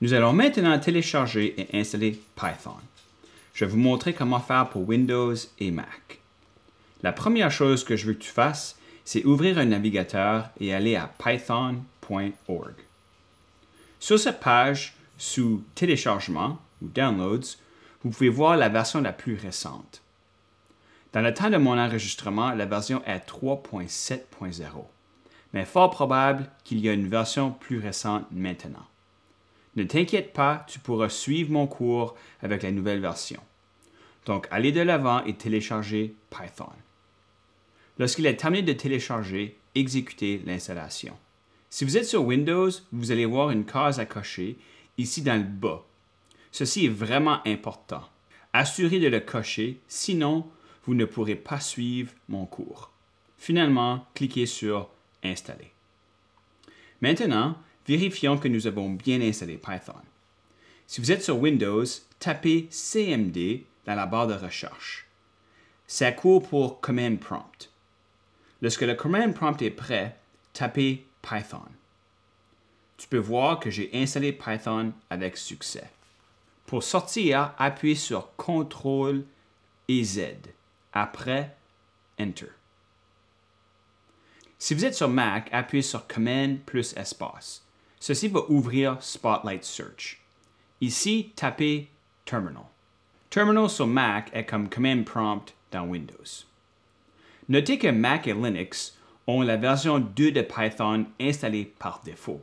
Nous allons maintenant télécharger et installer Python. Je vais vous montrer comment faire pour Windows et Mac. La première chose que je veux que tu fasses, c'est ouvrir un navigateur et aller à python.org. Sur cette page, sous Téléchargement ou Downloads, vous pouvez voir la version la plus récente. Dans le temps de mon enregistrement, la version est 3.7.0, mais fort probable qu'il y a une version plus récente maintenant. Ne t'inquiète pas, tu pourras suivre mon cours avec la nouvelle version. Donc, allez de l'avant et téléchargez Python. Lorsqu'il est terminé de télécharger, exécutez l'installation. Si vous êtes sur Windows, vous allez voir une case à cocher ici dans le bas. Ceci est vraiment important. Assurez de le cocher, sinon vous ne pourrez pas suivre mon cours. Finalement, cliquez sur « Installer ». Maintenant, vérifions que nous avons bien installé Python. Si vous êtes sur Windows, tapez CMD dans la barre de recherche. C'est court pour Command Prompt. Lorsque le Command Prompt est prêt, tapez Python. Tu peux voir que j'ai installé Python avec succès. Pour sortir, appuyez sur CTRL et Z. Après, Enter. Si vous êtes sur Mac, appuyez sur Command plus espace. Ceci va ouvrir Spotlight Search. Ici, tapez Terminal. Terminal sur Mac est comme Command Prompt dans Windows. Notez que Mac et Linux ont la version 2 de Python installée par défaut.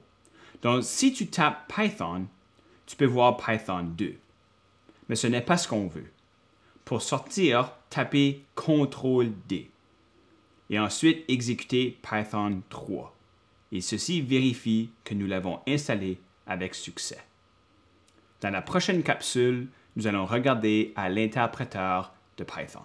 Donc, si tu tapes Python, tu peux voir Python 2. Mais ce n'est pas ce qu'on veut. Pour sortir, tapez CTRL-D. Et ensuite, exécutez Python 3. Et ceci vérifie que nous l'avons installé avec succès. Dans la prochaine capsule, nous allons regarder à l'interpréteur de Python.